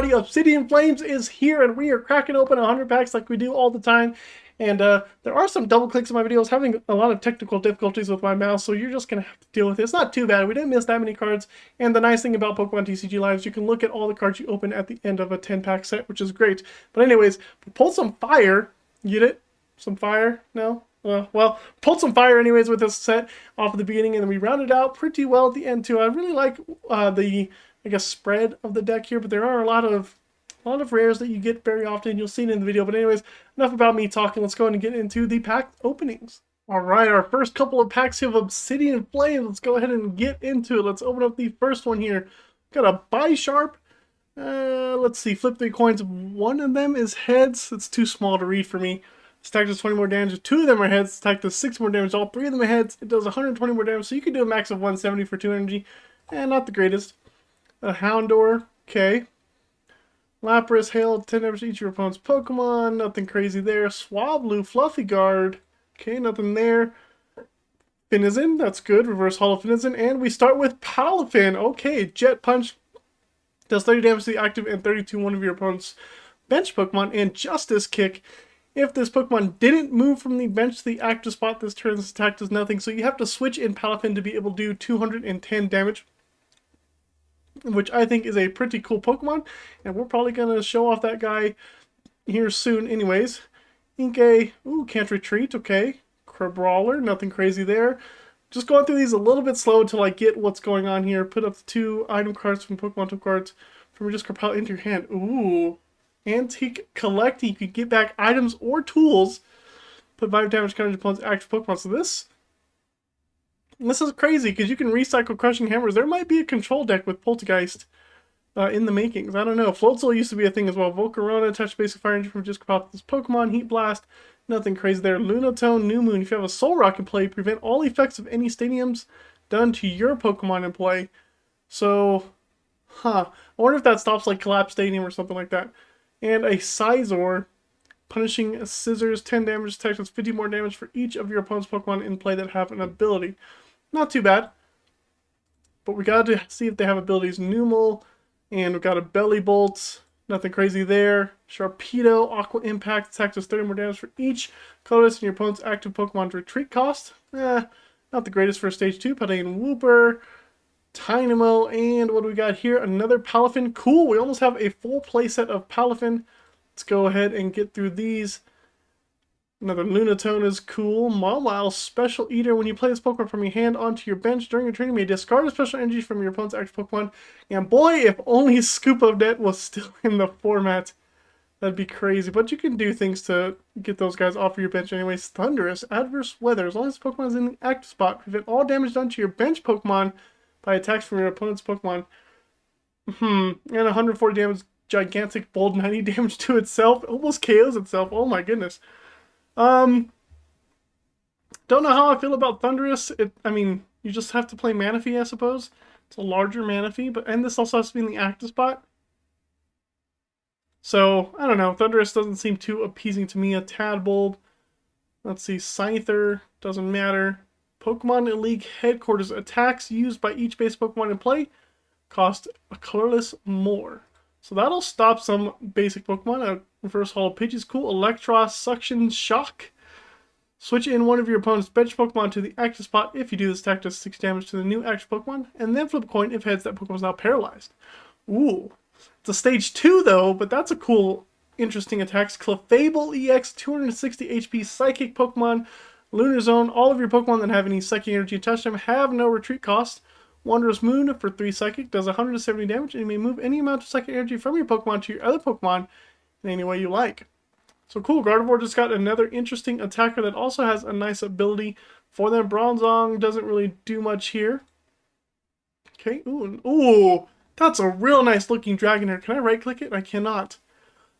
everybody, Obsidian Flames is here and we are cracking open 100 packs like we do all the time. And there are some double clicks in my videos, having a lot of technical difficulties with my mouse, so you're just going to have to deal with it. It's not too bad. We didn't miss that many cards. And the nice thing about Pokemon TCG Live is you can look at all the cards you open at the end of a 10-pack set, which is great. But anyways, we pulled some fire. You get it? Some fire? No? Well, pulled some fire anyways with this set off at the beginning, and then we rounded out pretty well at the end too. I really like the, I guess, spread of the deck here, but there are a lot of rares that you get very often. You'll see it in the video. But anyways, enough about me talking. Let's go ahead and get into the pack openings. All right, our first couple of packs here of Obsidian Flame. Let's go ahead and get into it. Let's open up the first one here. Got a Bisharp. Let's see, flip 3 coins. One of them is heads. It's too small to read for me. This attack does 20 more damage. 2 of them are heads. This attack does 6 more damage. All 3 of them are heads. It does 120 more damage. So you can do a max of 170 for 2 energy. And not the greatest. A Houndour. Okay. Lapras, Hail, 10 damage to each of your opponent's Pokemon. Nothing crazy there. Swablu, Fluffy Guard. Okay, nothing there. Finizen, that's good. Reverse Hollow Finizen. And we start with Palafin. Okay, Jet Punch. Does 30 damage to the active and 32 one of your opponent's bench Pokemon. And Justice Kick. If this Pokemon didn't move from the bench to the active spot this turn, this attack does nothing. So you have to switch in Palafin to be able to do 210 damage. Which I think is a pretty cool Pokemon, and we're probably going to show off that guy here soon anyways. Inkay, ooh, can't retreat, okay. Crabrawler, nothing crazy there. Just going through these a little bit slow until I get what's going on here. Put up the 2 item cards from Pokemon Tool cards from your discard pile into your hand. Ooh, Antique Collecting, you could get back items or tools. Put 5 damage counter to opponent's active Pokemon. So this is crazy, because you can recycle Crushing Hammers. There might be a control deck with Poltergeist in the makings. I don't know. Floatzel used to be a thing as well. Volcarona, attach basic fire energy from just this Pokemon. Heat Blast, nothing crazy there. Lunatone, New Moon. If you have a Soul Rock in play, prevent all effects of any stadiums done to your Pokemon in play. So, I wonder if that stops like Collapse Stadium or something like that. And a Scizor, punishing Scissors, 10 damage, attack does 50 more damage for each of your opponent's Pokemon in play that have an ability. Not too bad. But we got to see if they have abilities. Numel, and we've got a Belly Bolt. Nothing crazy there. Sharpedo, Aqua Impact, attack does 30 more damage for each colorless in your opponent's active Pokemon's retreat cost. Not the greatest for stage 2. Patain Wooper, Tynamo, and what do we got here? Another Palafin. Cool, we almost have a full playset of Palafin. Let's go ahead and get through these. Another Lunatone is cool. Mawile, Special Eater. When you play this Pokemon from your hand onto your bench during your turn, you may discard a special energy from your opponent's active Pokemon. And boy, if only Scoop of Net was still in the format. That'd be crazy. But you can do things to get those guys off of your bench anyways. Thunderous, Adverse Weather. As long as the Pokemon is in the active spot, prevent all damage done to your bench Pokemon by attacks from your opponent's Pokemon. And 140 damage, Gigantic Bolt, 90 damage to itself. Almost KOs itself. Oh my goodness. Don't know how I feel about Thunderous. I mean, you just have to play Manaphy, I suppose. It's a larger Manaphy, and this also has to be in the active spot. So, I don't know. Thunderous doesn't seem too appeasing to me. A Tadbulb. Let's see. Scyther. Doesn't matter. Pokemon League Headquarters. Attacks used by each base Pokemon in play cost a colorless more. So that'll stop some basic Pokemon. A Reverse Hollow Pitch is cool. Electros, Suction Shock. Switch in one of your opponent's bench Pokemon to the active spot. If you do, this attack does 6 damage to the new active Pokemon. And then flip a coin. If heads, that Pokemon is now paralyzed. Ooh. It's a stage 2 though, but that's a cool, interesting attack. Clefable EX, 260 HP Psychic Pokemon. Lunar Zone. All of your Pokemon that have any Psychic Energy attached to them have no retreat cost. Wondrous Moon for 3 Psychic does 170 damage, and you may move any amount of Psychic Energy from your Pokemon to your other Pokemon in any way you like. So cool, Gardevoir just got another interesting attacker that also has a nice ability for them. Bronzong doesn't really do much here. Okay, ooh, that's a real nice looking Dragonair. Can I right click it? I cannot.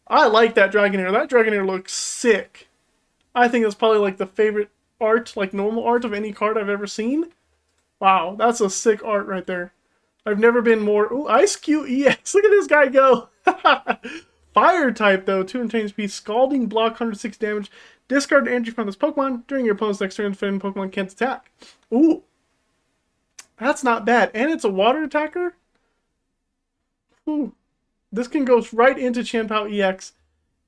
I like that Dragonair. That Dragonair looks sick. I think that's probably like the favorite art, like normal art of any card I've ever seen. Wow, that's a sick art right there. I've never been more... Ooh, Ice Cube EX. Look at this guy go. Fire type, though. 210 HP. Scalding Block, 106 damage. Discard energy from this Pokemon. During your opponent's next turn, defending Pokemon can't attack. Ooh. That's not bad. And it's a water attacker? Ooh. this can go right into Chanpao EX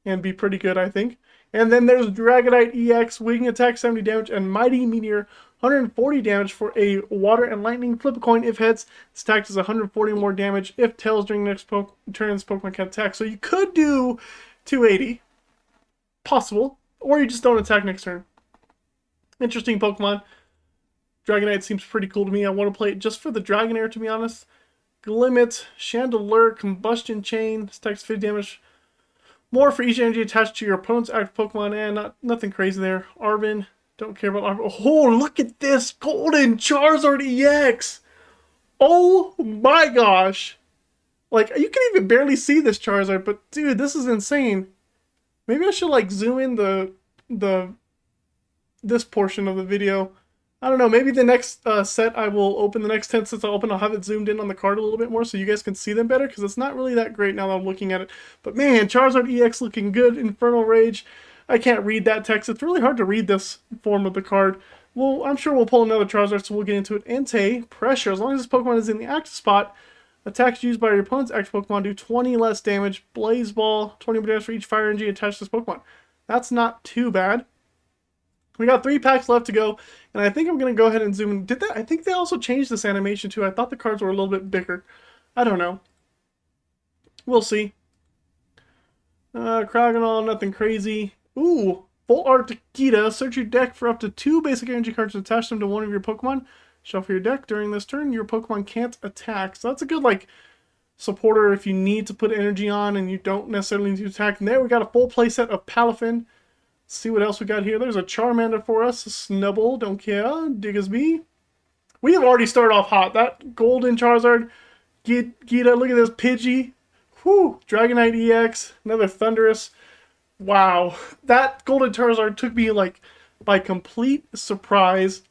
and be pretty good, I think. And then there's Dragonite EX, Wing Attack 70 damage, and Mighty Meteor 140 damage for a Water and Lightning. Flip a coin. If heads, this attack does 140 more damage. If tails, during the next turn, this Pokemon can attack. So you could do 280. Possible. Or you just don't attack next turn. Interesting Pokemon. Dragonite seems pretty cool to me. I want to play it just for the Dragonair, to be honest. Glimmet, Chandelure, Combustion Chain. This attacks 50 damage. More for each energy attached to your opponent's active Pokemon, and nothing crazy there. Arvin, don't care about Arvin. Oh, look at this Golden Charizard EX! Oh my gosh! Like, you can even barely see this Charizard, but dude, this is insane. Maybe I should like zoom in this portion of the video. I don't know, maybe the next set I will open, the next 10 sets I'll open, I'll have it zoomed in on the card a little bit more so you guys can see them better, because it's not really that great now that I'm looking at it. But man, Charizard EX looking good. Infernal Rage. I can't read that text. It's really hard to read this form of the card. Well, I'm sure we'll pull another Charizard, so we'll get into it. Entei, Pressure. As long as this Pokemon is in the active spot, attacks used by your opponent's active Pokemon do 20 less damage. Blaze Ball, 20 more damage for each fire energy attached to this Pokemon. That's not too bad. We got 3 packs left to go, and I think I'm going to go ahead and zoom in. I think they also changed this animation too. I thought the cards were a little bit bigger. I don't know. We'll see. Cryogonal, nothing crazy. Ooh, Full Art Gita. Search your deck for up to 2 basic energy cards and attach them to one of your Pokemon. Shuffle your deck. During this turn, your Pokemon can't attack. So that's a good, like, supporter if you need to put energy on and you don't necessarily need to attack. And there we got a full playset of Palafin. See what else we got here. There's a Charmander for us. A Snubbull, don't care. Diggersby. We have already started off hot. That Golden Charizard. Gita, look at this Pidgey. Whew. Dragonite EX. Another Thundurus. Wow. That Golden Charizard took me like by complete surprise.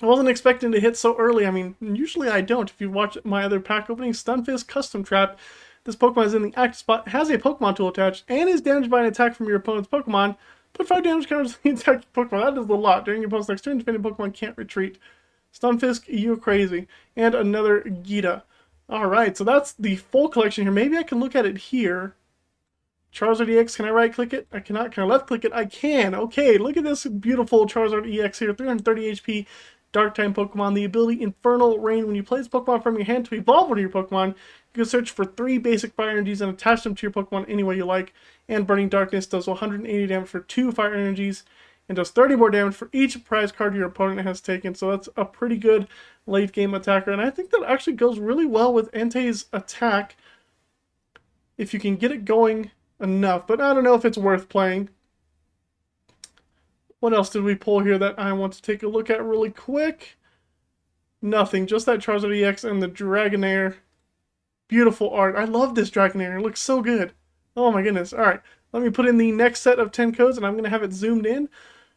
I wasn't expecting to hit so early. I mean, usually I don't. If you watch my other pack opening, Stunfisk, Custom Trap. This Pokemon is in the active spot, has a Pokemon tool attached, and is damaged by an attack from your opponent's Pokemon. Put 5 damage counters on the attack Pokemon. That is a lot. During your opponent's next turn, defending Pokemon can't retreat. Stunfisk, you're crazy. And another Gita. Alright, so that's the full collection here. Maybe I can look at it here. Charizard EX, can I right click it? I cannot. Can I left click it? I can. Okay, look at this beautiful Charizard EX here. 330 HP. Dark type Pokemon. The ability Infernal Rain. When you play this Pokemon from your hand to evolve one of your Pokemon, you can search for 3 basic fire energies and attach them to your Pokemon any way you like. And Burning Darkness does 180 damage for 2 fire energies and does 30 more damage for each prize card your opponent has taken. So that's a pretty good late game attacker. And I think that actually goes really well with Entei's attack if you can get it going enough. But I don't know if it's worth playing. What else did we pull here that I want to take a look at really quick? Nothing. Just that Charizard EX and the Dragonair. Beautiful art. I love this Dragonair. It looks so good. Oh my goodness. Alright. Let me put in the next set of 10 codes and I'm going to have it zoomed in.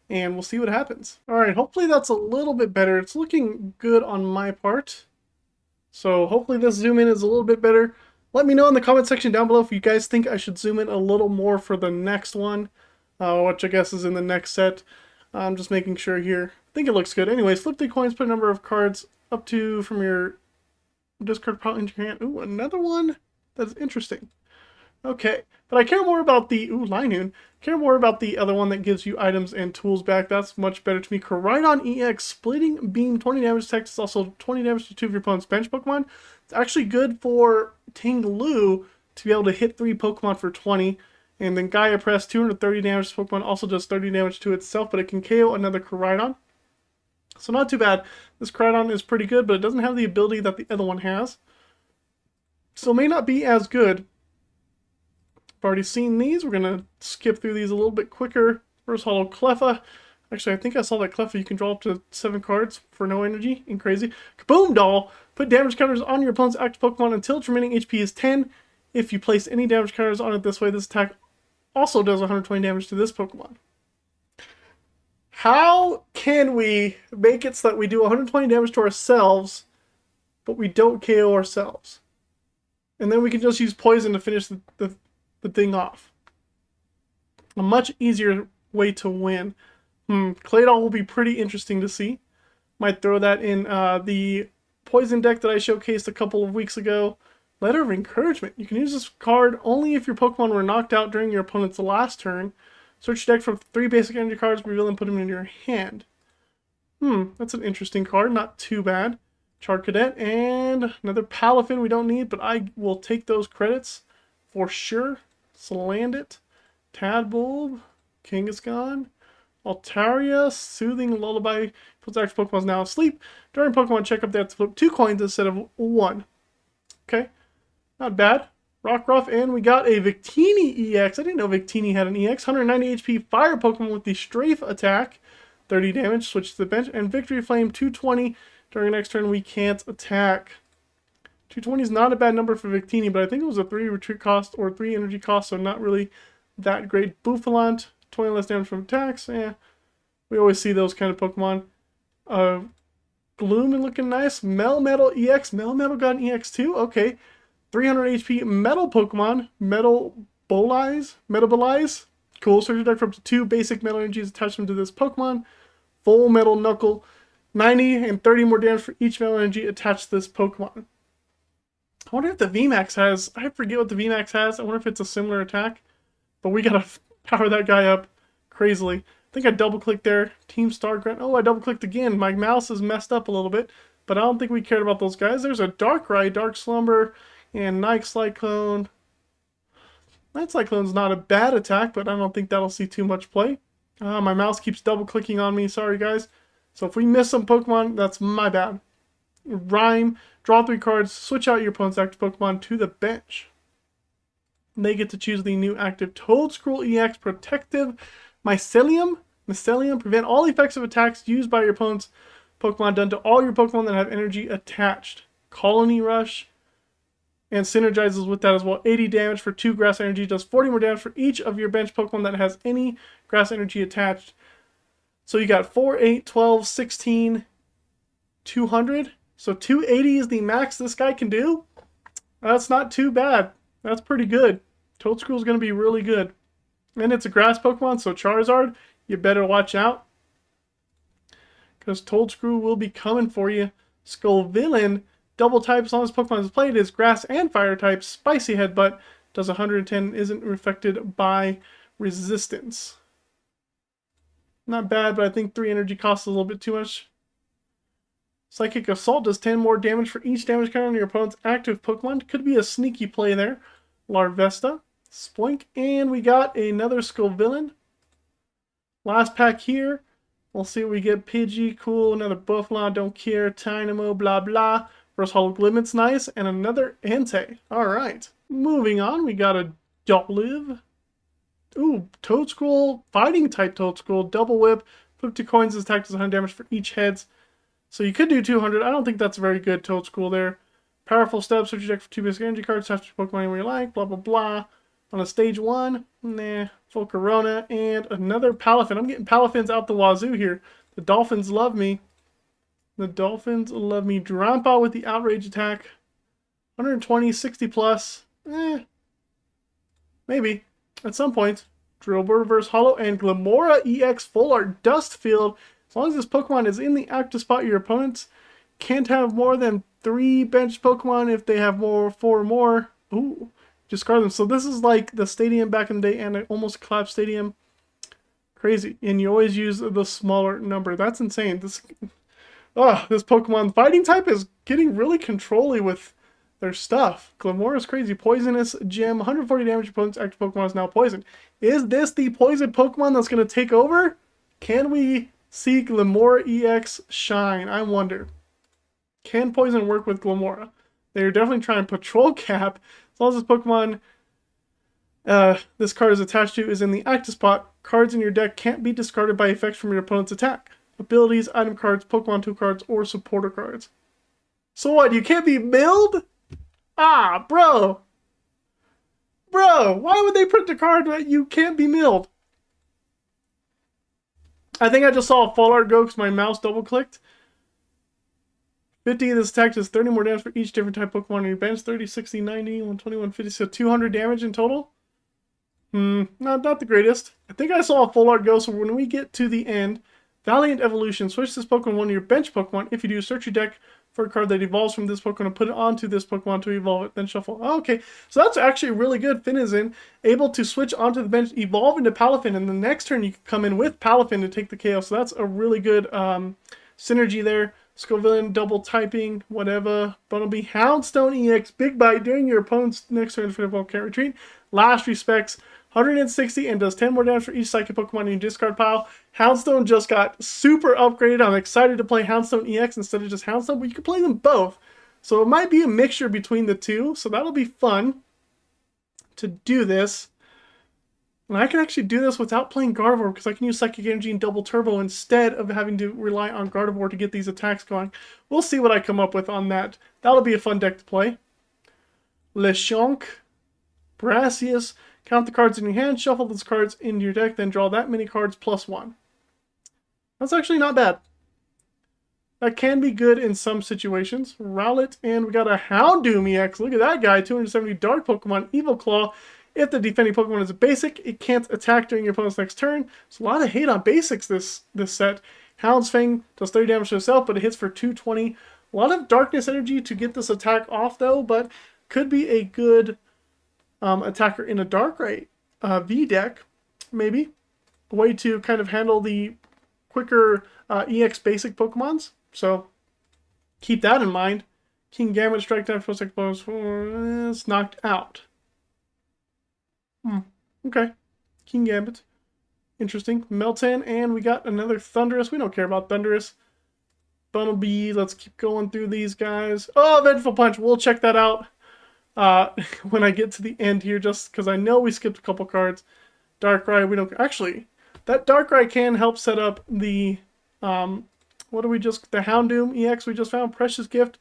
And we'll see what happens. Alright. Hopefully that's a little bit better. It's looking good on my part. So hopefully this zoom in is a little bit better. Let me know in the comment section down below if you guys think I should zoom in a little more for the next one. Which I guess is in the next set. I'm just making sure here. I think it looks good. Anyways, flip the coins, put a number of cards up to from your discard pile into your hand. Ooh, another one? That's interesting. Okay, but I care more about the, Linoon. Care more about the other one that gives you items and tools back. That's much better to me. Koraidon EX, Splitting Beam, 20 damage attack. It's also 20 damage to 2 of your opponent's bench Pokemon. It's actually good for Ting Lu to be able to hit 3 Pokemon for 20. And then Gaia Press, 230 damage to Pokemon, also does 30 damage to itself, but it can KO another Koraidon. So not too bad. This Koraidon is pretty good, but it doesn't have the ability that the other one has. So it may not be as good. I've already seen these. We're going to skip through these a little bit quicker. First Hollow Cleffa. Actually, I think I saw that Cleffa you can draw up to 7 cards for no energy. And crazy. Kaboom Doll. Put damage counters on your opponent's active Pokemon until its remaining HP is 10. If you place any damage counters on it this way, this attack also does 120 damage to this Pokemon. How can we make it so that we do 120 damage to ourselves, but we don't KO ourselves? And then we can just use poison to finish the thing off. A much easier way to win. Claydol will be pretty interesting to see. Might throw that in the poison deck that I showcased a couple of weeks ago. Letter of Encouragement. You can use this card only if your Pokemon were knocked out during your opponent's last turn. Search your deck for 3 basic energy cards, reveal and put them in your hand. That's an interesting card. Not too bad. Chart Cadet and another Palafin we don't need, but I will take those credits for sure. Salandit, Tadbulb, Kangaskhan, Altaria, Soothing Lullaby. Puts extra Pokemon's now asleep. During Pokemon checkup, they have to flip 2 coins instead of 1. Okay, not bad. Rockruff, and we got a Victini EX. I didn't know Victini had an EX. 190 HP fire Pokemon with the Strafe attack. 30 damage, switch to the bench. And Victory Flame, 220. During next turn, we can't attack. 220 is not a bad number for Victini, but I think it was a 3 retreat cost or 3 energy cost, so not really that great. Bouffalant, 20 less damage from attacks. We always see those kind of Pokemon. Gloom looking nice. Melmetal EX. Melmetal got an EX too? Okay. 300 HP Metal Pokemon. Metabolize. Cool. Search your deck for up to 2 basic metal energies. Attach them to this Pokemon. Full Metal Knuckle. 90 and 30 more damage for each metal energy attached to this Pokemon. I wonder if the VMAX has... I forget what the VMAX has. I wonder if it's a similar attack. But we gotta power that guy up crazily. I think I double-clicked there. Team Star Grunt. Oh, I double-clicked again. My mouse is messed up a little bit. But I don't think we cared about those guys. There's a Darkrai, Dark Slumber, and Night Cyclone. Night Cyclone's not a bad attack, but I don't think that'll see too much play. My mouse keeps double-clicking on me. Sorry, guys. So if we miss some Pokemon, that's my bad. Rhyme. Draw 3 cards. Switch out your opponent's active Pokemon to the bench. They get to choose the new active Toedscruel EX Protective Mycelium. Prevent all effects of attacks used by your opponent's Pokemon done to all your Pokemon that have energy attached. Colony Rush. And synergizes with that as well. 80 damage for 2 grass energy. Does 40 more damage for each of your bench Pokemon that has any grass energy attached. So you got 4, 8, 12, 16, 200. So 280 is the max this guy can do. That's not too bad. That's pretty good. Toedscruel is going to be really good. And it's a grass Pokemon, so Charizard, you better watch out. Because Toedscruel will be coming for you. Skullvillain, double types on this Pokemon is played is grass and fire type. Spicy Headbutt does 110, isn't affected by resistance. Not bad, but I think 3 energy costs a little bit too much. Psychic Assault does 10 more damage for each damage counter on your opponent's active Pokemon. Could be a sneaky play there. Larvesta, Spoink, and we got another Skullvillain. Last pack here. We'll see what we get. Pidgey, cool. Another Buffalo, don't care. Tynamo, blah blah. First Hollow Glimit's nice. And another Entei. Alright. Moving on, we got a Dolliv. Ooh, Toedscruel, Fighting type Toedscruel. Double Whip. Flip 2 coins, attack does 100 damage for each heads. So you could do 200. I don't think that's very good Toedscruel there. Powerful Step. Search your deck for 2 basic energy cards. Attach your Pokemon anywhere you like. Blah blah blah. On a stage 1, nah, full Corona, and another Palafin. I'm getting Palafins out the wazoo here. The Dolphins love me. The Dolphins love me. Drampa with the Outrage attack. 120, 60 plus. Maybe. At some point. Drillbur Reverse Hollow and Glamora EX Full Art Dust Field. As long as this Pokemon is in the active spot, your opponents can't have more than 3 bench Pokemon. If they have 4 or more. Ooh. Discard them. So this is like the stadium back in the day and almost collapsed stadium. Crazy. And you always use the smaller number. That's insane. This Pokemon fighting type is getting really controlly with their stuff. Glamora is crazy. Poisonous Gem. 140 damage. Your opponent's active Pokemon is now poisoned. Is this the poison Pokemon that's going to take over? Can we see Glamora EX shine? I wonder. Can poison work with Glamora? They're definitely trying Patrol Cap. As long as this Pokemon this card is attached to is in the active spot, cards in your deck can't be discarded by effects from your opponent's attack. Abilities, item cards, Pokemon 2 cards, or supporter cards. So what, you can't be milled? Ah, bro! Bro, why would they print a card that you can't be milled? I think I just saw a full art go because my mouse double-clicked. 50, this attack does 30 more damage for each different type Pokemon on your bench. 30, 60, 90, 120, 150, so 200 damage in total. Not the greatest. I think I saw a full art go, so when we get to the end, Valiant Evolution, switch this Pokemon one of your bench Pokemon. If you do, search your deck for a card that evolves from this Pokemon and put it onto this Pokemon to evolve it, then shuffle. Oh, okay, so that's actually really good. Finizen, able to switch onto the bench, evolve into Palafin, and the next turn you can come in with Palafin to take the KO. So that's a really good synergy there. Scovillain, double typing, whatever. Bunnelby, Houndstone EX, Big Bite during your opponent's next turn for the can't retreat. Last respects, 160 and does 10 more damage for each psychic Pokemon in your discard pile. Houndstone just got super upgraded. I'm excited to play Houndstone EX instead of just Houndstone, but you can play them both. So it might be a mixture between the two, so that'll be fun to do this. And I can actually do this without playing Gardevoir because I can use Psychic Energy and Double Turbo instead of having to rely on Gardevoir to get these attacks going. We'll see what I come up with on that. That'll be a fun deck to play. Lechonk, Brassius, count the cards in your hand, shuffle those cards into your deck, then draw that many cards plus 1. That's actually not bad. That can be good in some situations. Rowlet, and we got a Houndoom EX. Look at that guy, 270 Dark Pokemon, Evil Claw. If the defending Pokemon is a basic, it can't attack during your opponent's next turn. So a lot of hate on basics this set. Hound's Fang does 30 damage to itself, but it hits for 220. A lot of darkness energy to get this attack off, though, but could be a good attacker in a Darkrai V deck, maybe. A way to kind of handle the quicker EX basic Pokemons. So keep that in mind. King Gambit, strike down for 6 bonus. It's knocked out. Okay. King Gambit. Interesting. Meltan, and we got another Thundurus. We don't care about Thundurus. Bunnelby, let's keep going through these guys. Oh, Vengeful Punch. We'll check that out when I get to the end here, just because I know we skipped a couple cards. Darkrai, we don't... Actually, that Darkrai can help set up the... what do we just... The Houndoom EX we just found. Precious Gift.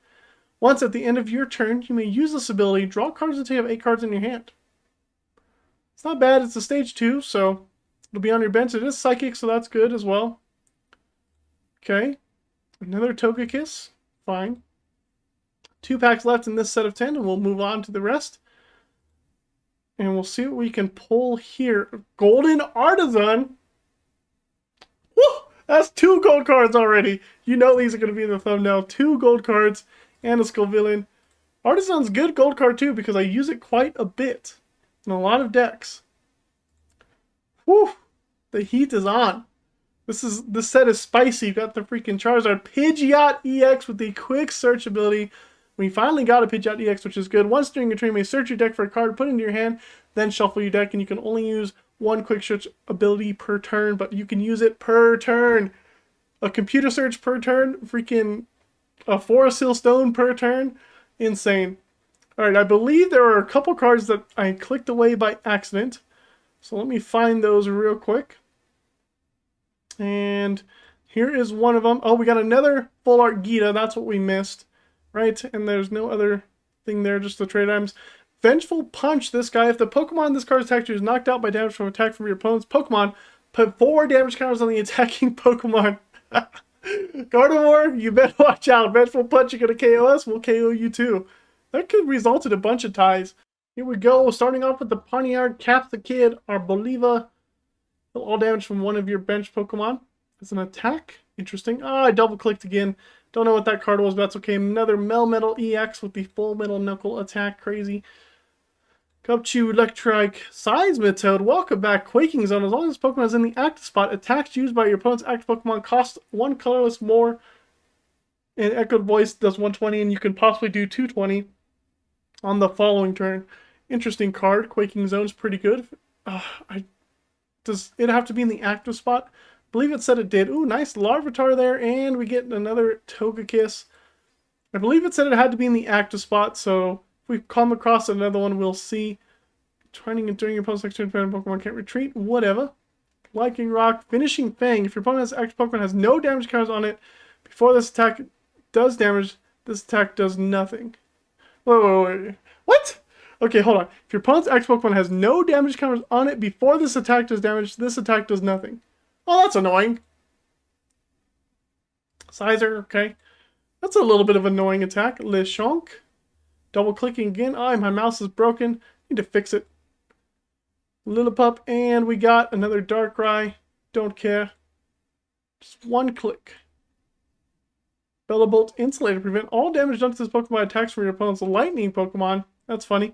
Once at the end of your turn, you may use this ability. Draw cards until you have 8 cards in your hand. It's not bad. It's a stage 2, so it'll be on your bench. It is psychic, so that's good as well. Okay. Another Togekiss. Fine. 2 packs left in this set of 10, and we'll move on to the rest. And we'll see what we can pull here. Golden Artisan. Woo! That's 2 gold cards already. You know these are going to be in the thumbnail. 2 gold cards and a Scovillain. Artisan's good gold card too because I use it quite a bit in a lot of decks. Whew! The heat is on. This set is spicy. You got the freaking Charizard Pidgeot EX with the quick search ability. We finally got a Pidgeot EX, which is good. Once during your turn, you may search your deck for a card, put it into your hand, then shuffle your deck, and you can only use 1 quick search ability per turn, but you can use it per turn. A computer search per turn, freaking a Forest Hill Stone per turn. Insane. Alright, I believe there are a couple cards that I clicked away by accident. So let me find those real quick. And here is one of them. Oh, we got another Full Art Gita. That's what we missed. Right? And there's no other thing there, just the trade items. Vengeful Punch, this guy. If the Pokemon this card attacks you is knocked out by damage from attack from your opponent's Pokemon, put 4 damage counters on the attacking Pokemon. Gardevoir, you better watch out. Vengeful Punch, you're going to KO us, we'll KO you too. That could result in a bunch of ties. Here we go. Starting off with the Poniard, Cap the Kid, Arboliva. All damage from one of your bench Pokemon. It's an attack. Interesting. Ah, I double-clicked again. Don't know what that card was, but that's okay. Another Melmetal EX with the Full Metal Knuckle attack. Crazy. Cubchoo, Electrike, Seismitoad. Welcome back. Quaking Zone. As long as this Pokemon is in the active spot, attacks used by your opponent's active Pokemon cost 1 colorless more. And Echoed Voice does 120, and you can possibly do 220 on the following turn. Interesting card. Quaking Zone's pretty good. Does it have to be in the active spot? I believe it said it did. Ooh, nice Larvitar there, and we get another Togekiss. I believe it said it had to be in the active spot, so if we come across another one, we'll see. Training and during your opponent's next turn, Pokemon can't retreat. Whatever. Lightning Rock, Finishing Fang. If your opponent's active Pokemon has no damage counters on it, before this attack does damage, this attack does nothing. Wait. What? Okay, hold on. If your opponent's active Pokemon has no damage counters on it before this attack does damage, this attack does nothing. Oh, that's annoying. Sizer, okay. That's a little bit of an annoying attack. Lechonk. Double clicking again. Oh, my mouse is broken. Need to fix it. Lillipup, and we got another Darkrai. Don't care. Just 1 click. Bolt, Insulator. Prevent all damage done to this Pokemon attacks from your opponent's lightning Pokemon. That's funny.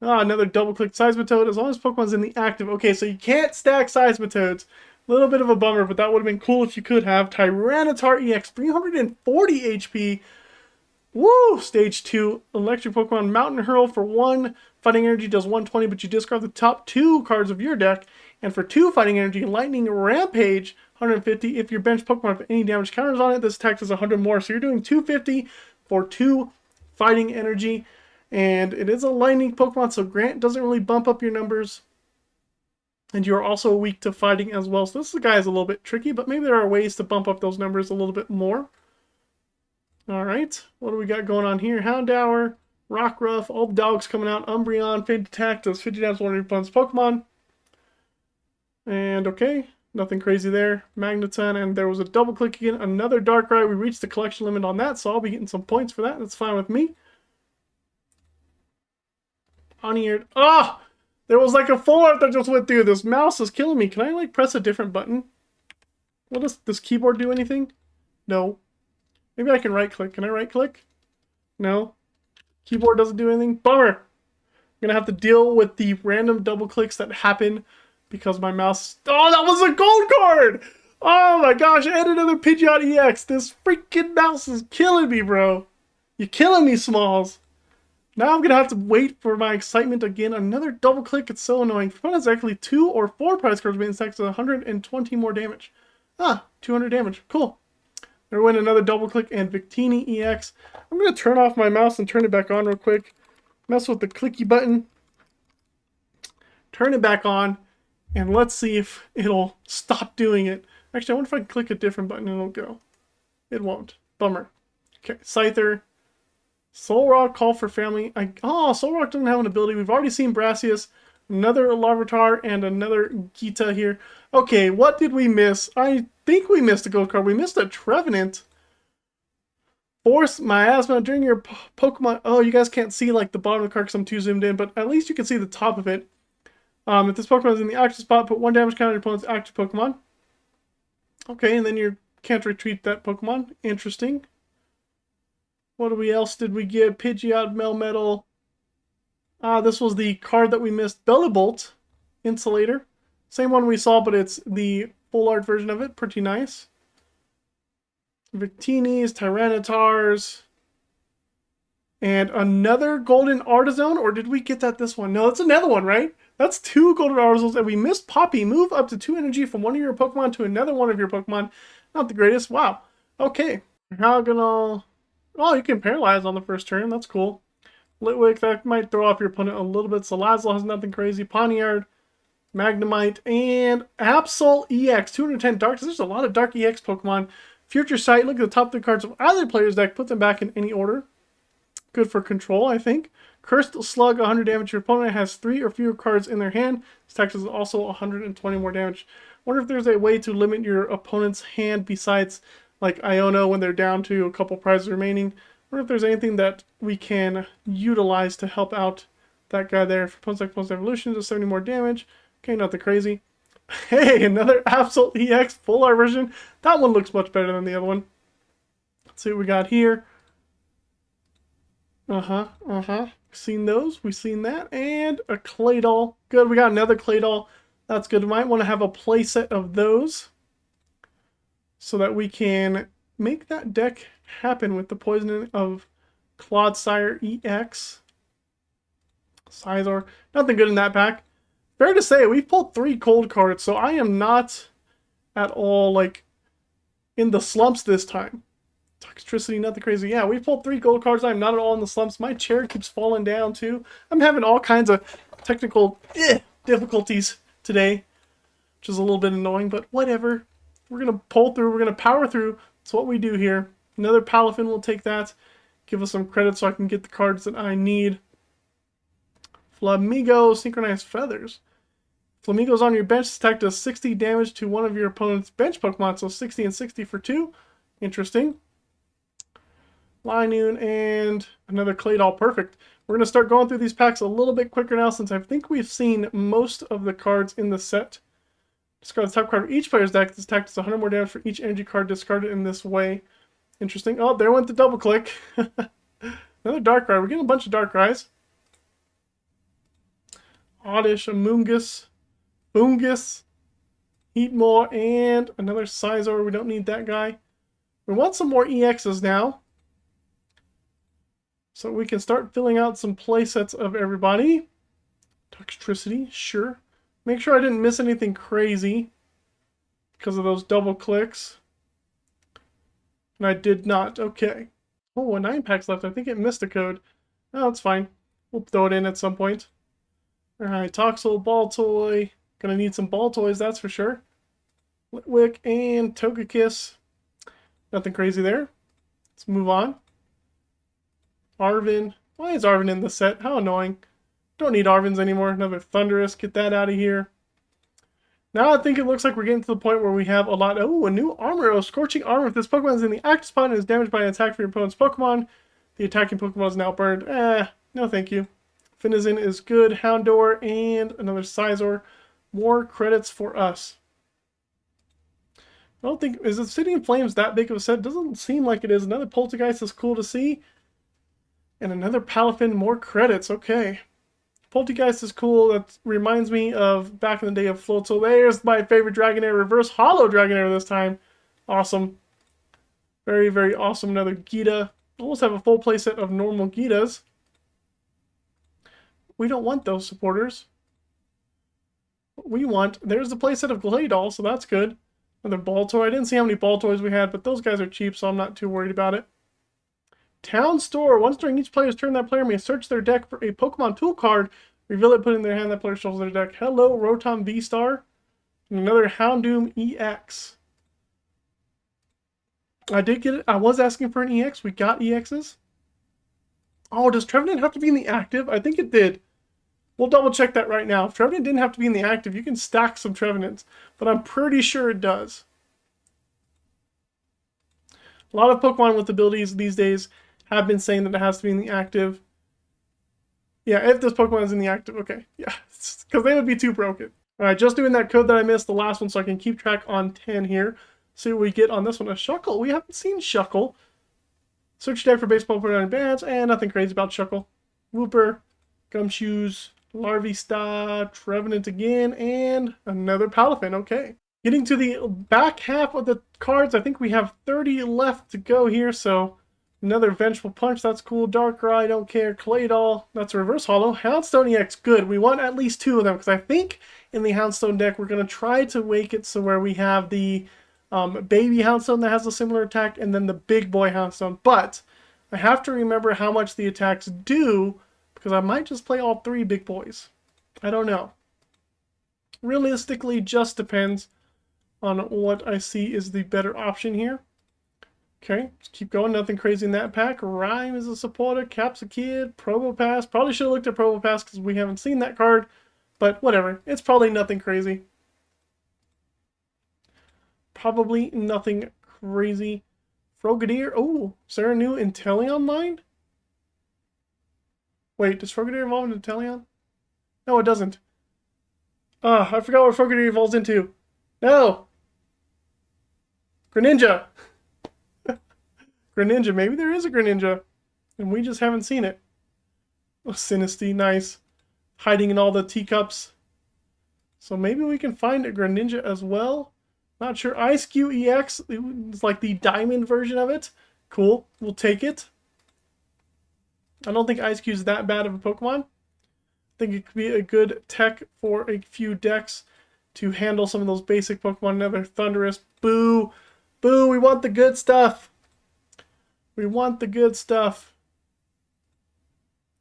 Ah, another double-click Seismitoad. As long as Pokemon's in the active. Okay, so you can't stack Seismitoads. A little bit of a bummer, but that would have been cool if you could have. Tyranitar EX, 340 HP. Woo! Stage 2, Electric Pokemon Mountain Hurl for 1. Fighting Energy does 120, but you discard the top 2 cards of your deck. And for 2 Fighting Energy, Lightning Rampage, 150. If your bench Pokemon have any damage counters on it, this attack does 100 more. So you're doing 250 for 2 Fighting Energy. And it is a Lightning Pokemon, so Grant doesn't really bump up your numbers. And you're also weak to fighting as well. So this guy is a little bit tricky, but maybe there are ways to bump up those numbers a little bit more. Alright, what do we got going on here? Houndour, Rockruff, all the dogs coming out. Umbreon, Faint Attack, does 50 damage to one of your opponent's Pokemon. And okay, nothing crazy there. Magneton, and there was a double click again. Another Darkrai. We reached the collection limit on that, so I'll be getting some points for that. That's fine with me. Poniard. Ah! There was like a full art that just went through. This mouse is killing me. Can I like press a different button? What does this keyboard do anything? No. Maybe I can right click. Can I right click? No. Keyboard doesn't do anything. Bummer. I'm gonna have to deal with the random double clicks that happen because my mouse. Oh, that was a gold card! Oh my gosh, and another Pidgeot EX. This freaking mouse is killing me, bro. You're killing me, Smalls. Now I'm gonna have to wait for my excitement again. Another double click. It's so annoying. Opponent's actually 2 or 4 prize cards being stacked to 120 more damage. Ah, 200 damage. Cool. There went another double click and Victini EX. I'm gonna turn off my mouse and turn it back on real quick. Mess with the clicky button. Turn it back on, and let's see if it'll stop doing it. Actually, I wonder if I can click a different button and it'll go. It won't. Bummer. Okay, Scyther. Solrock, Call for Family. Solrock doesn't have an ability. We've already seen Brassius, another Larvitar, and another Gita here. Okay, what did we miss? I think we missed a gold card. We missed a Trevenant. Force Miasma during your Pokemon. Oh, you guys can't see like the bottom of the card because I'm too zoomed in, but at least you can see the top of it. If this Pokemon is in the active spot, put 1 damage counter on your opponent's active Pokemon. Okay, and then you can't retreat that Pokemon. Interesting. What else did we get? Pidgeot, Melmetal. This was the card that we missed. Bolt, Insulator. Same one we saw, but it's the full art version of it. Pretty nice. Victinis, Tyrannitars. And another Golden Artizone? Or did we get that this one? No, that's another one, right? That's 2 Golden Artizones, and we missed Poppy. Move up to 2 energy from one of your Pokemon to another one of your Pokemon. Not the greatest. Wow. Okay. Hexagonal. Oh, you can paralyze on the first turn. That's cool. Litwick, that might throw off your opponent a little bit. Salazzle has nothing crazy. Poniard, Magnemite, and Absol EX. 210 Dark. There's a lot of Dark EX Pokemon. Future Sight. Look at the top 3 cards of either player's deck. Put them back in any order. Good for control, I think. Cursed Slug, 100 damage. Your opponent has 3 or fewer cards in their hand. This attack is also 120 more damage. Wonder if there's a way to limit your opponent's hand besides like Iono when they're down to a couple prizes remaining. I wonder if there's anything that we can utilize to help out that guy there. For opponent's deck, evolution does 70 more damage. Okay, nothing crazy. Hey, another Absol EX full art version. That one looks much better than the other one. Let's see what we got here. Seen those. We've seen that. And a Claydol. Good, we got another Claydol. That's good. We might want to have a playset of those so that we can make that deck happen with the poisoning of Clodsire EX. Scizor. Nothing good in that pack. Fair to say, we've pulled 3 cold cards, so I am not at all, like, in the slumps this time. Toxtricity, nothing crazy. Yeah, we pulled 3 gold cards. I'm not at all in the slumps. My chair keeps falling down, too. I'm having all kinds of technical difficulties today, which is a little bit annoying, but whatever. We're going to pull through. We're going to power through. That's what we do here. Another Palafin will take that. Give us some credit so I can get the cards that I need. Flamigo, Synchronized Feathers. Flamigo's on your bench. This attack does 60 damage to one of your opponent's bench Pokemon, so 60 and 60 for 2. Interesting. Linoon and another Claydol. Perfect. We're going to start going through these packs a little bit quicker now since I think we've seen most of the cards in the set. Discard the top card of each player's deck. This attack does 100 more damage for each energy card discarded in this way. Interesting. Oh, there went the double click. Another Darkrai. We're getting a bunch of Darkrai's. Oddish, Amoonguss, Boongus, Heatmore, and another Sizor. We don't need that guy. We want some more EXs now. So we can start filling out some playsets of everybody. Toxtricity, sure. Make sure I didn't miss anything crazy because of those double clicks. And I did not. Okay. Oh, 9 packs left. I think it missed a code. Oh, that's fine. We'll throw it in at some point. Alright, Toxel, Ball Toy. Gonna need some Ball Toys, that's for sure. Litwick and Togekiss. Nothing crazy there. Let's move on. Arvin. Why is Arvin in the set? How annoying. Don't need Arvins anymore. Another Thundurus. Get that out of here. Now I think it looks like we're getting to the point where we have a lot. Oh, a new armor. Oh, Scorching Armor. If this Pokemon is in the active spot and is damaged by an attack from your opponent's Pokemon, the attacking Pokemon is now burned. No thank you. Finizen is good. Houndour and another Sizor. More credits for us. I don't think... Is Obsidian Flames that big of a set? Doesn't seem like it is. Another Poltergeist is cool to see. And another Palafin. More credits. Okay. Poltergeist is cool. That reminds me of back in the day of Floatzel. There's my favorite Dragonair. Reverse Hollow Dragonair this time. Awesome. Very, very awesome. Another Gita. Almost have a full playset of normal Gitas. We don't want those supporters. What we want... There's the playset of Gladeol, so that's good. Another Ball Toy. I didn't see how many Ball Toys we had, but those guys are cheap, so I'm not too worried about it. Town Store. Once during each player's turn, that player may search their deck for a Pokemon tool card, reveal it, put it in their hand, that player shuffles their deck. Hello, Rotom V-Star. And another Houndoom EX. I did get it. I was asking for an EX. We got EXs. Oh, does Trevenant have to be in the active? I think it did. We'll double check that right now. If Trevenant didn't have to be in the active, you can stack some Trevenants, but I'm pretty sure it does. A lot of Pokemon with abilities these days have been saying that it has to be in the active. Yeah, if this Pokemon is in the active, okay. Yeah, because they would be too broken. Alright, just doing that code that I missed, the last one, so I can keep track on 10 here. See what we get on this one. A Shuckle. We haven't seen Shuckle. Search deck for baseball put on bands, and nothing crazy about Shuckle. Wooper, Gumshoes, Larvesta, Trevenant again, and another Palafin. Okay. Getting to the back half of the cards, I think we have 30 left to go here, so another Vengeful Punch, that's cool. Darkrai, don't care. Claydol, that's a Reverse Hollow. Houndstone EX, good. We want at least 2 of them, because I think in the Houndstone deck, we're going to try to make it so where we have the baby Houndstone that has a similar attack, and then the big boy Houndstone. But I have to remember how much the attacks do, because I might just play all 3 big boys. I don't know. Realistically, just depends on what I see is the better option here. Okay, let's keep going. Nothing crazy in that pack. Rhyme is a supporter. Cap's a kid. Probopass. Probably should have looked at Probopass because we haven't seen that card. But whatever. It's probably nothing crazy. Probably nothing crazy. Frogadier. Oh, is there a new Inteleon line? Wait, does Frogadier evolve into Inteleon? No, it doesn't. Ah, I forgot what Frogadier evolves into. No! Greninja! Greninja. Maybe there is a Greninja, and we just haven't seen it. Oh, Sinistea, nice. Hiding in all the teacups. So maybe we can find a Greninja as well. Not sure. Ice-Q EX is like the diamond version of it. Cool. We'll take it. I don't think Ice-Q is that bad of a Pokemon. I think it could be a good tech for a few decks to handle some of those basic Pokemon. Another Thundurus. Boo! Boo! We want the good stuff! We want the good stuff.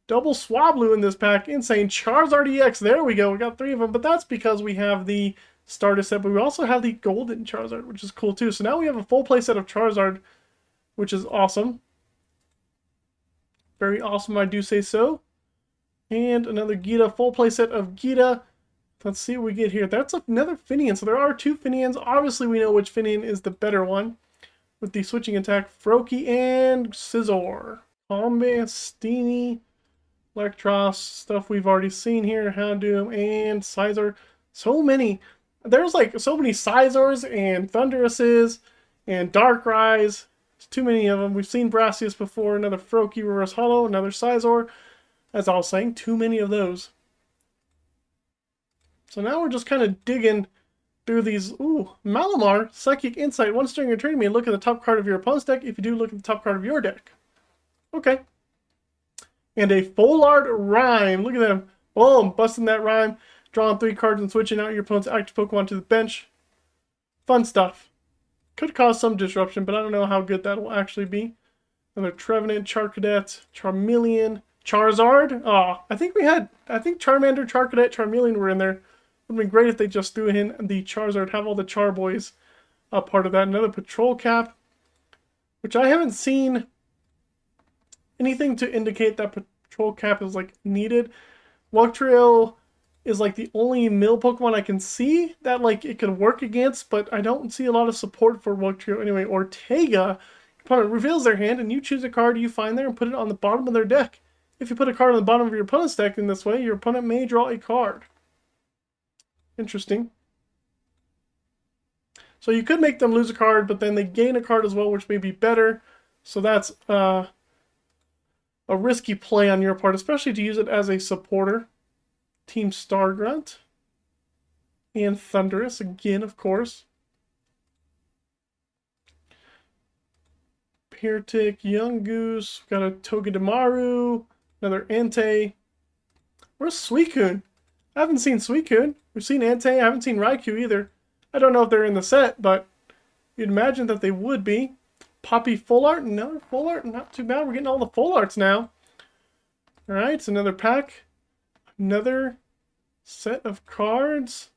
Double Swablu in this pack. Insane. Charizard EX. There we go. We got 3 of them. But that's because we have the starter set. But we also have the Golden Charizard, which is cool too. So now we have a full play set of Charizard, which is awesome. Very awesome, I do say so. And another Gita. Full play set of Gita. Let's see what we get here. That's another Finian. So there are 2 Finians. Obviously, we know which Finian is the better one. With the switching attack, Froakie and Scizor. Combat, Steenie, Electros, stuff we've already seen here, Houndoom, and Sizor. So many. There's like so many Sizors and Thunduruses and Darkrai's. There's too many of them. We've seen Brassius before, another Froakie Reverse Hollow, another Scizor. As I was saying, too many of those. So now we're just kind of digging through these. Ooh, Malamar, Psychic Insight. Once during your turn, you may look at the top card of your opponent's deck. If you do, look at the top card of your deck. Okay. And a full art Rhyme. Look at them. Boom, busting that Rhyme. Drawing 3 cards and switching out your opponent's active Pokemon to the bench. Fun stuff. Could cause some disruption, but I don't know how good that will actually be. Another Trevenant, Charcadet, Charmeleon, Charizard. Oh, I think Charmander, Charcadet, Charmeleon were in there. Would have been great if they just threw in the Charizard, have all the Char Boys a part of that. Another Patrol Cap, which I haven't seen anything to indicate that Patrol Cap is like needed. Wugtrio is like the only mill Pokemon I can see that like it can work against, but I don't see a lot of support for Wugtrio anyway. Ortega, your opponent reveals their hand and you choose a card you find there and put it on the bottom of their deck. If you put a card on the bottom of your opponent's deck in this way, your opponent may draw a card. Interesting. So you could make them lose a card, but then they gain a card as well, which may be better. So that's a risky play on your part, especially to use it as a supporter. Team Stargrunt. And Thundurus, again, of course. Pirtic, Young Goose, got a Togedemaru, another Entei. Where's Suicune? I haven't seen Suicune. We've seen Entei, I haven't seen Raikou either. I don't know if they're in the set, but you'd imagine that they would be. Poppy Full Art, another Full Art, not too bad. We're getting all the Full Arts now. Alright, it's another pack. Another set of cards.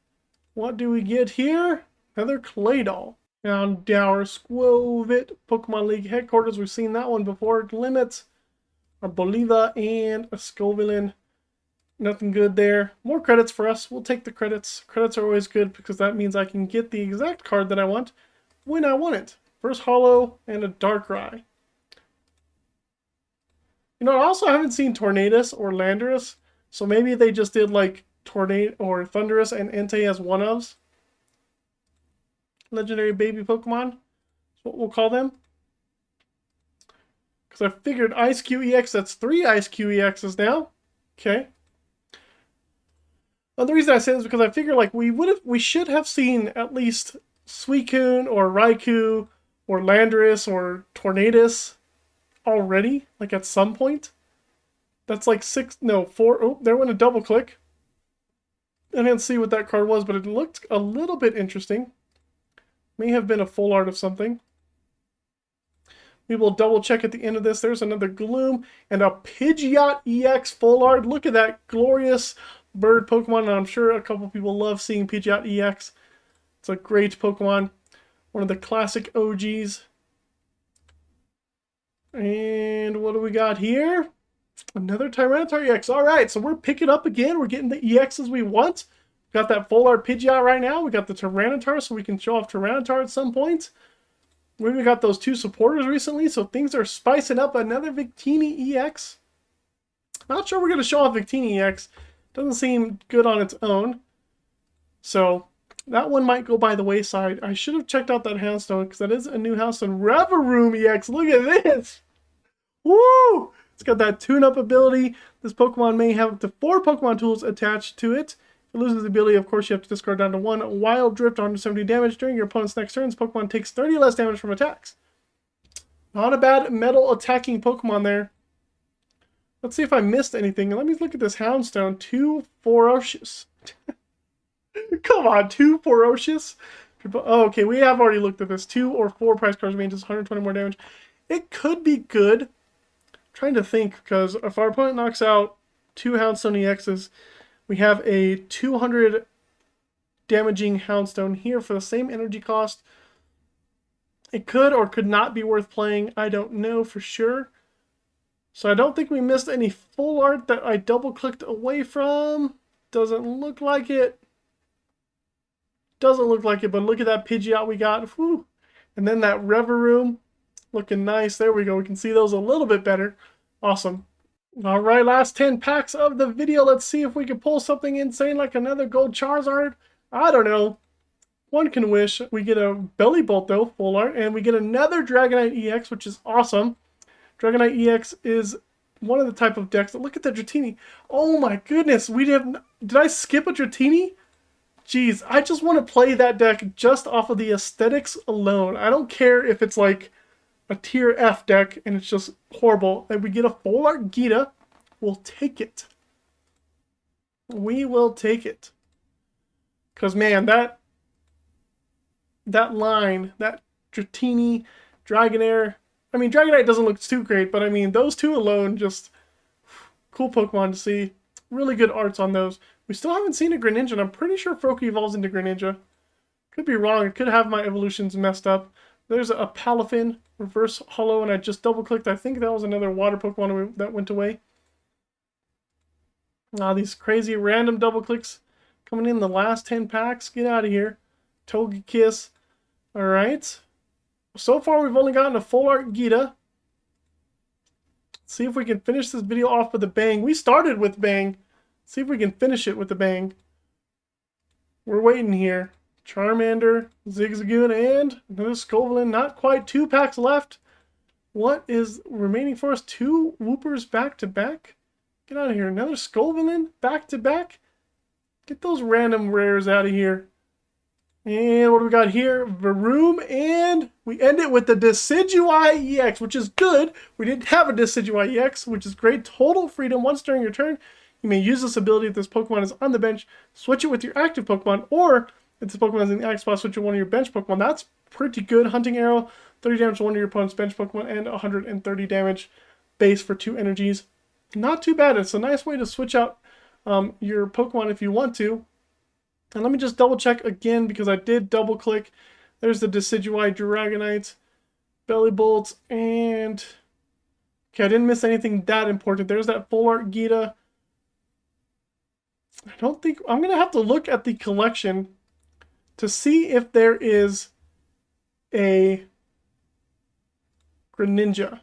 What do we get here? Another Claydol. Dower, Squovit, Pokemon League Headquarters. We've seen that one before. Limits, Arboliva, and a Scovillain. Nothing good there. More credits for us. We'll take the credits. Credits are always good because that means I can get the exact card that I want when I want it. First Hollow and a Darkrai. You know, I also haven't seen Tornadus or Landorus, so maybe they just did like Tornado or Thundurus and Entei as one-ofs. Legendary baby Pokemon. That's what we'll call them. Because I figured Ice QEX, that's 3 Ice QEXs now. Okay. Well, the reason I say this is because I figure like we should have seen at least Suicune or Raikou or Landorus or Tornadus already, like at some point. That's like 4. Oh, there went a double click. I didn't see what that card was, but it looked a little bit interesting. May have been a full art of something. We will double check at the end of this. There's another Gloom and a Pidgeot EX full art. Look at that glorious bird Pokemon, and I'm sure a couple people love seeing Pidgeot EX. It's a great Pokemon. One of the classic OGs. And what do we got here? Another Tyranitar EX. Alright, so we're picking up again. We're getting the EXs we want. Got that full art Pidgeot right now. We got the Tyranitar, so we can show off Tyranitar at some point. We got those 2 supporters recently, so things are spicing up. Another Victini EX. Not sure we're going to show off Victini EX. Doesn't seem good on its own. So that one might go by the wayside. I should have checked out that Houndstone, because that is a new Houndstone. Reveroom EX. Look at this. Woo! It's got that tune-up ability. This Pokemon may have up to 4 Pokemon tools attached to it. If it loses the ability, of course, you have to discard down to 1. Wild Drift, 170 damage. During your opponent's next turn, this Pokemon takes 30 less damage from attacks. Not a bad metal attacking Pokemon there. Let's see if I missed anything. Let me look at this Houndstone. 2 Ferocious. Come on, 2 Ferocious? Oh, okay, we have already looked at this. 2 or 4 price cards ranges, 120 more damage. It could be good. I'm trying to think, because if our opponent knocks out 2 Houndstone EXs, we have a 200 damaging Houndstone here for the same energy cost. It could or could not be worth playing. I don't know for sure. So I don't think we missed any full art that I double-clicked away from. Doesn't look like it. Doesn't look like it, but look at that Pidgeot we got. Whew. And then that Reveroom. Looking nice. There we go. We can see those a little bit better. Awesome. Alright, last 10 packs of the video. Let's see if we can pull something insane like another gold Charizard. I don't know. One can wish. We get a Belly Bolt, though, full art, and we get another Dragonite EX, which is awesome. Dragonite EX is one of the type of decks. Look at the Dratini. Oh my goodness, did I skip a Dratini? Jeez, I just want to play that deck just off of the aesthetics alone. I don't care if it's like a tier F deck and it's just horrible. And we get a full art Gita. We'll take it. We will take it. Because, man, that line, that Dratini, Dragonair. I mean, Dragonite doesn't look too great, but I mean, those two alone, just cool Pokemon to see. Really good arts on those. We still haven't seen a Greninja, and I'm pretty sure Froakie evolves into Greninja. Could be wrong. It could have my evolutions messed up. There's a Palafin, reverse holo, and I just double-clicked. I think that was another water Pokemon that went away. These crazy random double-clicks coming in the last 10 packs. Get out of here. Togekiss. Alright. So far, we've only gotten a full art Gita. Let's see if we can finish this video off with a bang. We started with bang. See if we can finish it with a bang. We're waiting here. Charmander, Zigzagoon, and another Scovillain. Not quite 2 packs left. What is remaining for us? 2 Whoopers back to back? Get out of here. Another Scovillain back to back? Get those random rares out of here. And what do we got here? Varoom, and we end it with the Decidueye EX, which is good. We didn't have a Decidueye EX, which is great. Total freedom. Once during your turn, you may use this ability if this Pokemon is on the bench. Switch it with your active Pokemon, or if this Pokemon is in the active spot, switch it with one of your bench Pokemon. That's pretty good. Hunting Arrow, 30 damage to one of your opponent's bench Pokemon, and 130 damage base for 2 energies. Not too bad. It's a nice way to switch out your Pokemon if you want to. And let me just double check again because I did double click. There's the Decidueye Dragonite, Belly Bolt, and okay, I didn't miss anything that important. There's that full art Gita. I don't think I'm gonna have to look at the collection to see if there is a Greninja.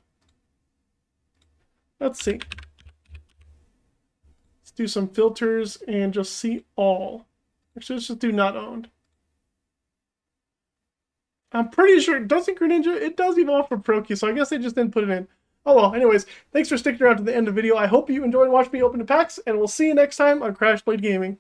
Let's see. Let's do some filters and just see all. Actually, let's just do not owned. I'm pretty sure, doesn't Greninja, it does evolve for Froakie, so I guess they just didn't put it in. Oh well, anyways, thanks for sticking around to the end of the video. I hope you enjoyed watching me open the packs, and we'll see you next time on Crash Blade Gaming.